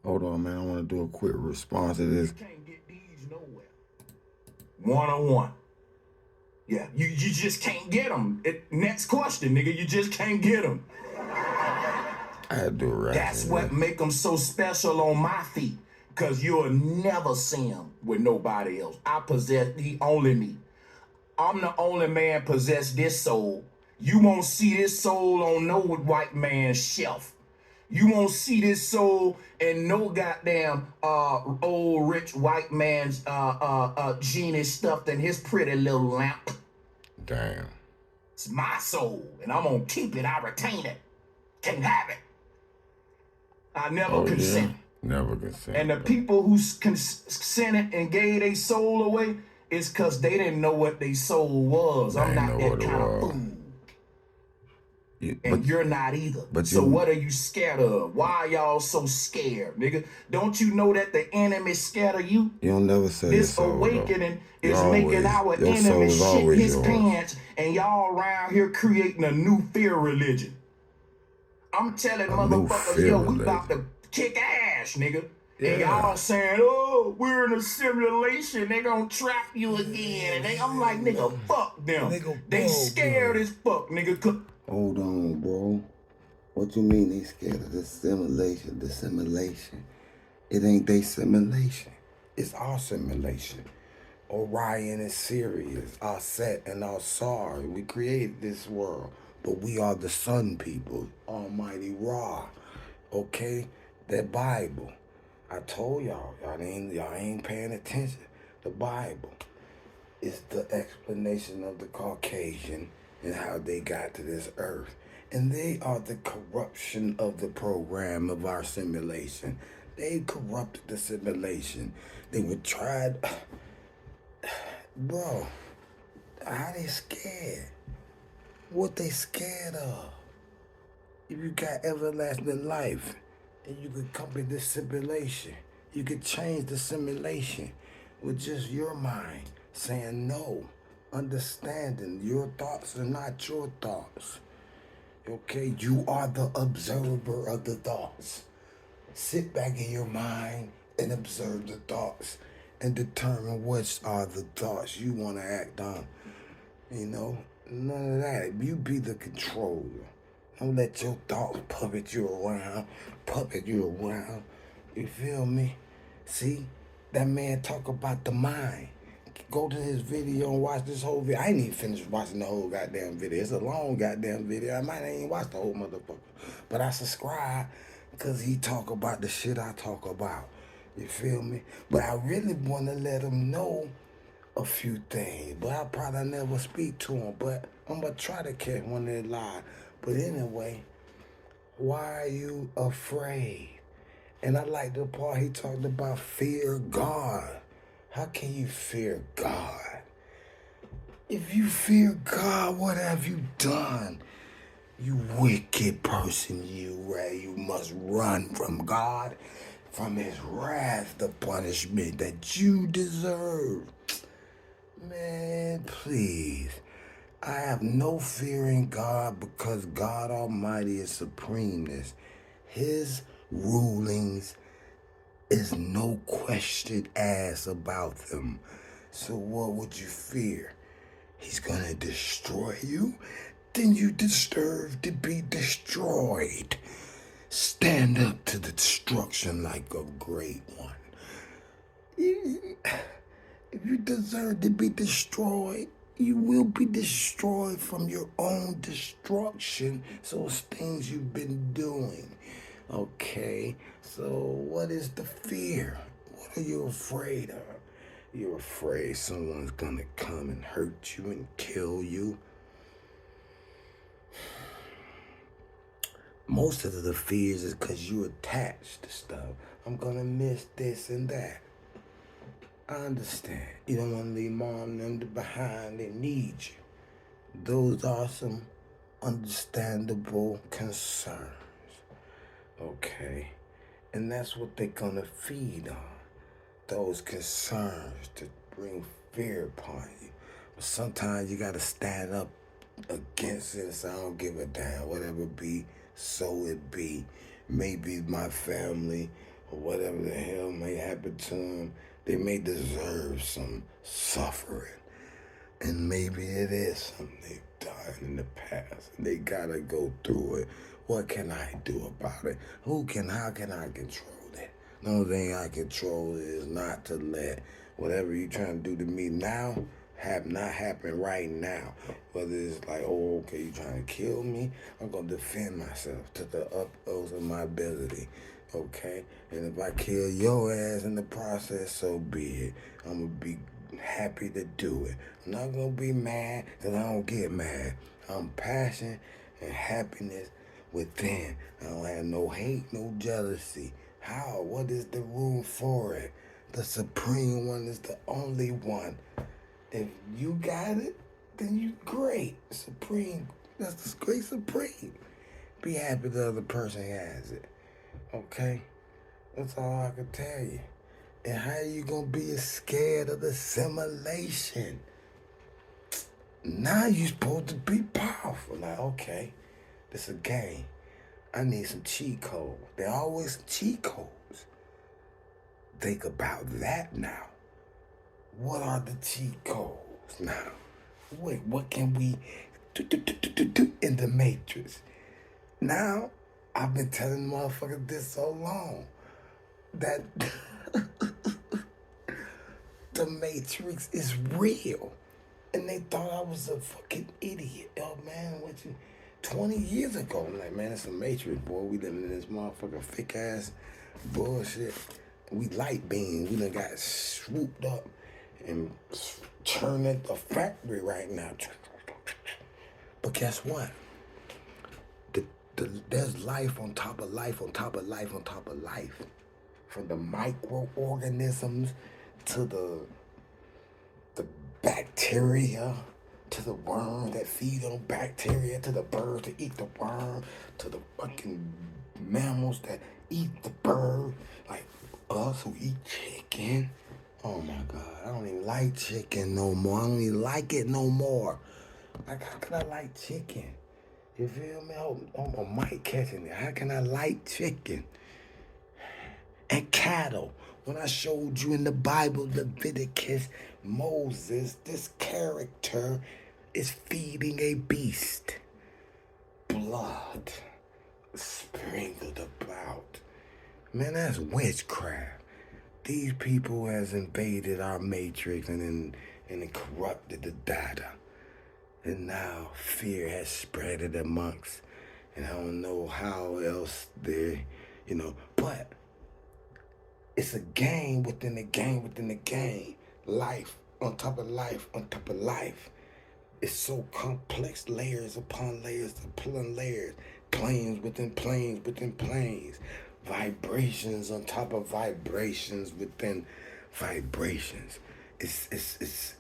Hold on, man. I want to do a quick response to this. You can't get these nowhere. One-on-one. Yeah, you just can't get them. Next question, nigga. You just can't get them. I had to do a rap. That's what make them so special on my feet. Because you'll never see them with nobody else. I possess only me. I'm the only man possess this soul. You won't see this soul on no white man's shelf. You won't see this soul in no goddamn old rich white man's genie stuffed in his pretty little lamp. Damn. It's my soul, and I'm gonna keep it. I retain it. Can't have it. I never consent. Yeah? Never consent. And the people who consented and gave their soul away is because they didn't know what their soul was. I'm not that kind of fool. And you're not either. So what are you scared of? Why are y'all so scared, nigga? Don't you know that the enemy's scared of you? You don't never say this awakening is making our enemy shit his pants, and y'all around here creating a new fear religion. I'm telling motherfuckers, yo, we about to kick ass, nigga. Yeah. And y'all saying, oh, we're in a simulation. They gonna trap you again. And I'm like, nigga, fuck them. They scared as fuck, nigga. Hold on, bro. What you mean they scared of the simulation? The simulation. It ain't they simulation. It's our simulation. Orion and Sirius, our Set and our Sar. We created this world. But we are the sun people. Almighty Ra. Okay? That Bible. I told y'all ain't paying attention. The Bible is the explanation of the Caucasian and how they got to this earth. And they are the corruption of the program of our simulation. They corrupted the simulation. They were tried. Bro, how they scared? What they scared of? If you got everlasting life, and you could come in this simulation, you could change the simulation with just your mind saying no, understanding your thoughts are not your thoughts. Okay, you are the observer of the thoughts. Sit back in your mind and observe the thoughts and determine which are the thoughts you want to act on. You know, none of that. You be the controller. Don't let your thoughts puppet you around. You feel me? See, that man talk about the mind. Go to his video and watch this whole video. I ain't even finished watching the whole goddamn video. It's a long goddamn video. I might not even watch the whole motherfucker. But I subscribe because he talk about the shit I talk about. You feel me? But I really want to let him know a few things. But I probably never speak to him. But I'm going to try to catch one of their live. But anyway, why are you afraid? And I like the part he talked about fear God. How can you fear God? If you fear God, what have you done? You wicked person, you must run from God, from his wrath, the punishment that you deserve. Man, please. I have no fear in God because God Almighty is supremeness. His rulings is no question asked about them. So what would you fear? He's gonna destroy you? Then you deserve to be destroyed. Stand up to the destruction like a great one. If you deserve to be destroyed, you will be destroyed from your own destruction. So it's things you've been doing. Okay, so what is the fear? What are you afraid of? You're afraid someone's gonna come and hurt you and kill you. Most of the fears is because you attached to stuff. I'm gonna miss this and that. I understand. You don't want to leave mom and them behind. They need you. Those are some understandable concerns. Okay? And that's what they're gonna feed on. Those concerns to bring fear upon you. But sometimes you gotta stand up against it and say, I don't give a damn. Whatever be, so it be. Maybe my family or whatever the hell may happen to them, they may deserve some suffering. And maybe it is something they've done in the past. And they gotta go through it. What can I do about it? How can I control it? The only thing I control is not to let whatever you trying to do to me now not happen right now. Whether it's like, oh, okay, you trying to kill me, I'm gonna defend myself to the utmost of my ability. Okay? And if I kill your ass in the process, so be it. I'm gonna be happy to do it. I'm not gonna be mad because I don't get mad. I'm passion and happiness within. I don't have no hate, no jealousy. How? What is the room for it? The supreme one is the only one. If you got it, then you great. Supreme. That's the great supreme. Be happy the other person has it. Okay? That's all I can tell you. And how you gonna be scared of the simulation? Now you supposed to be powerful. Like, okay, this a game. I need some cheat codes. There always some cheat codes. Think about that now. What are the cheat codes now? Wait, what can we do in the Matrix? Now, I've been telling motherfuckers this so long that the Matrix is real. And they thought I was a fucking idiot. Oh, man, 20 years ago. I'm like, man, it's a Matrix, boy. We living in this motherfucking fake ass bullshit. We light beams. We done got swooped up and turned into a factory right now. But guess what? There's life on top of life on top of life on top of life. From the microorganisms to the bacteria, to the worms that feed on bacteria, to the birds that eat the worm, to the fucking mammals that eat the bird, like us who eat chicken. Oh my God, I don't even like chicken no more. I don't even like it no more. Like, how can I like chicken? You feel me? I'm a mic catching it. How can I like chicken? And cattle. When I showed you in the Bible, Leviticus, Moses, this character is feeding a beast. Blood sprinkled about. Man, that's witchcraft. These people has invaded our matrix and it corrupted the data. And now fear has spread it amongst. And I don't know how else but it's a game within a game within a game. Life on top of life on top of life. It's so complex, layers upon layers upon layers. Planes within planes within planes. Vibrations on top of vibrations within vibrations. It's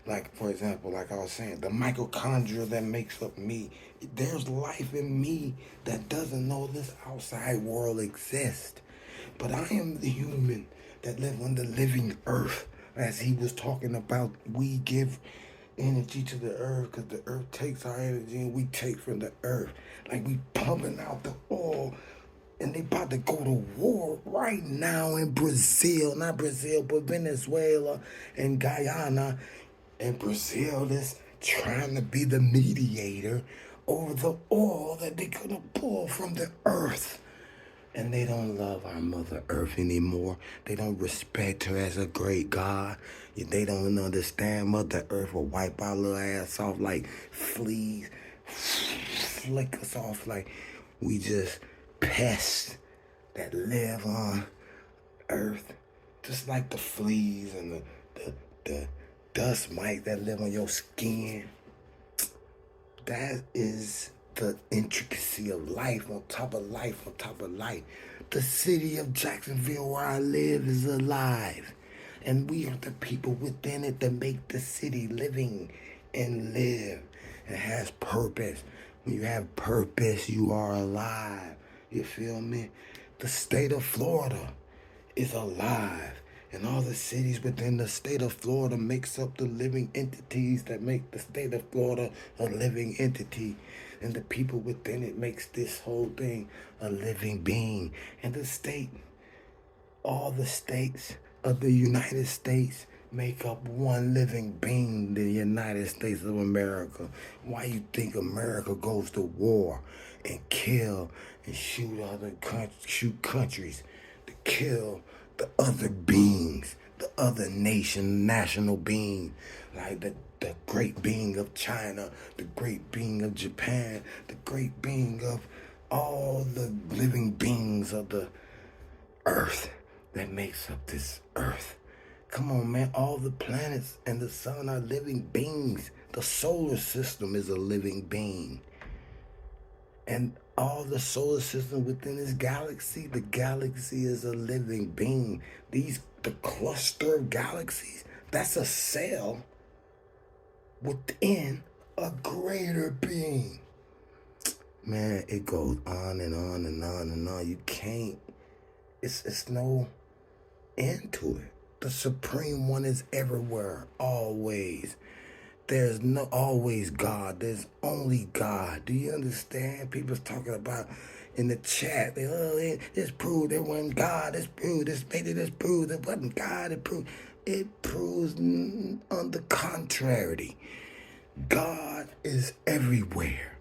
like, for example, like I was saying, the mitochondria that makes up me. There's life in me that doesn't know this outside world exists. But I am the human that live on the living earth. As he was talking about, we give energy to the earth because the earth takes our energy and we take from the earth. Like we pumping out the oil and they about to go to war right now in Brazil. Not Brazil, but Venezuela and Guyana. And Brazil is trying to be the mediator over the oil that they could have pulled from the earth. And they don't love our Mother Earth anymore. They don't respect her as a great God. They don't understand Mother Earth will wipe our little ass off like fleas, flick us off like we just pests that live on Earth. Just like the fleas and the dust mites that live on your skin. That is the intricacy of life on top of life on top of life. The city of Jacksonville where I live is alive. And we are the people within it that make the city living and live. It has purpose. When you have purpose, you are alive. You feel me? The state of Florida is alive. And all the cities within the state of Florida makes up the living entities that make the state of Florida a living entity. And the people within it makes this whole thing a living being. And the state all the states of the United States make up one living being, the United States of America. Why you think America goes to war and kill and shoot countries to kill the other beings, the other national being, like the great being of China, the great being of Japan, the great being of all the living beings of the earth that makes up this earth. Come on, man. All the planets and the sun are living beings. The solar system is a living being. And all the solar system within this galaxy, the galaxy is a living being. The cluster of galaxies, that's a cell within a greater being. Man, it goes on and on and on and on. You can't, it's no end to it. The Supreme One is everywhere, always. There's no always God. There's only God. Do you understand? People's talking about in the chat. It's proved there wasn't God. It's proved. It's proved there wasn't God. It proves on the contrary. God is everywhere.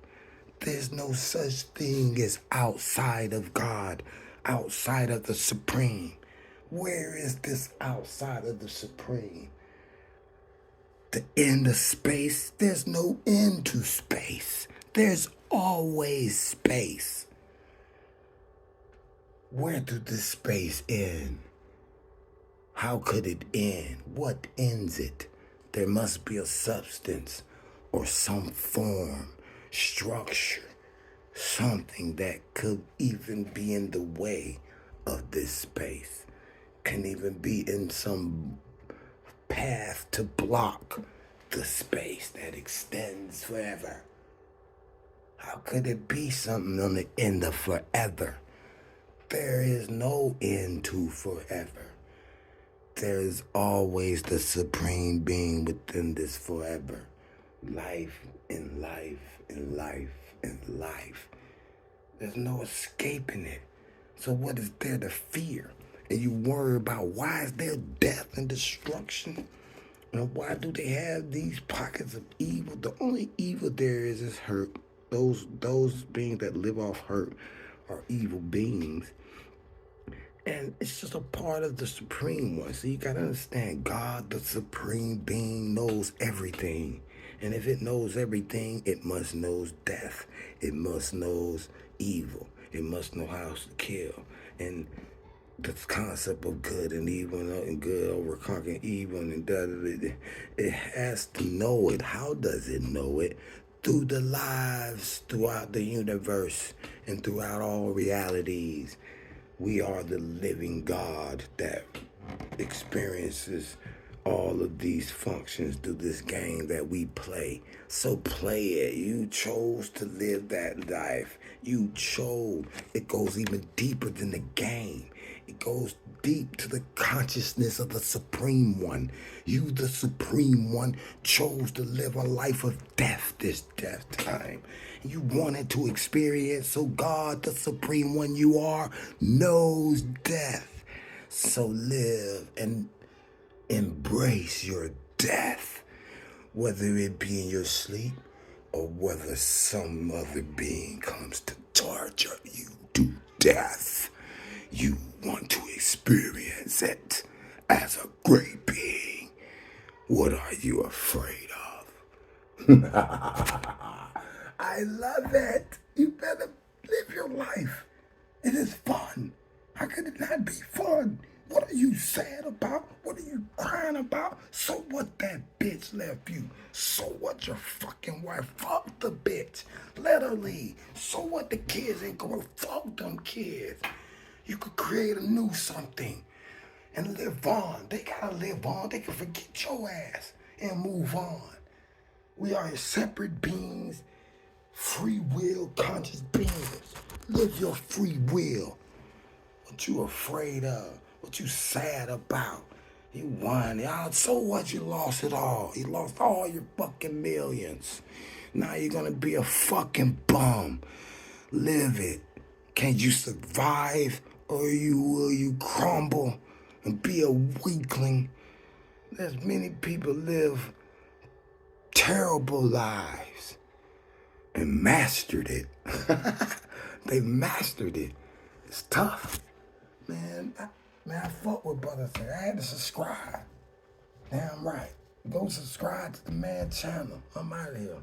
There's no such thing as outside of God, outside of the Supreme. Where is this outside of the Supreme? The end of space? There's no end to space. There's always space. Where did this space end? How could it end? What ends it? There must be a substance or some form, structure, something that could even be in the way of this space, can even be in some path to block the space that extends forever. How could it be something on the end of forever? There is no end to forever. There is always the Supreme Being within this forever. Life and life and life and life. There's no escaping it. So what is there to fear? And you worry about why is there death and destruction? And why do they have these pockets of evil? The only evil there is hurt. Those beings that live off hurt are evil beings. And it's just a part of the Supreme One. So you gotta understand, God, the Supreme Being, knows everything. And if it knows everything, it must knows death. It must knows evil. It must know how to kill. And the concept of good and evil and good over conquering evil and it has to know it. How does it know it? Through the lives throughout the universe and throughout all realities. We are the living God that experiences all of these functions through this game that we play. So play it. You chose to live that life. You chose. It goes even deeper than the game. It goes deep to the consciousness of the Supreme One. You, the Supreme One, chose to live a life of death this death time. You wanted to experience, so God, the Supreme One you are, knows death. So live and embrace your death, whether it be in your sleep or whether some other being comes to torture you to death. You want to experience it as a great being. What are you afraid of? I love it. You better live your life. It is fun. How could it not be fun? What are you sad about? What are you crying about? So what that bitch left you? So what your fucking wife? Fuck the bitch. Let her leave. So what the kids ain't going? Fuck them kids. You could create a new something and live on. They gotta live on. They can forget your ass and move on. We are separate beings, free will, conscious beings. Live your free will. What you afraid of? What you sad about? You whining. So what? You lost it all. You lost all your fucking millions. Now you're gonna be a fucking bum. Live it. Can you survive or will you crumble and be a weakling? There's many people live terrible lives and mastered it. They mastered it. It's tough. Man, I fuck with brothers. I had to subscribe. Damn right. Go subscribe to the man channel. I'm out of here.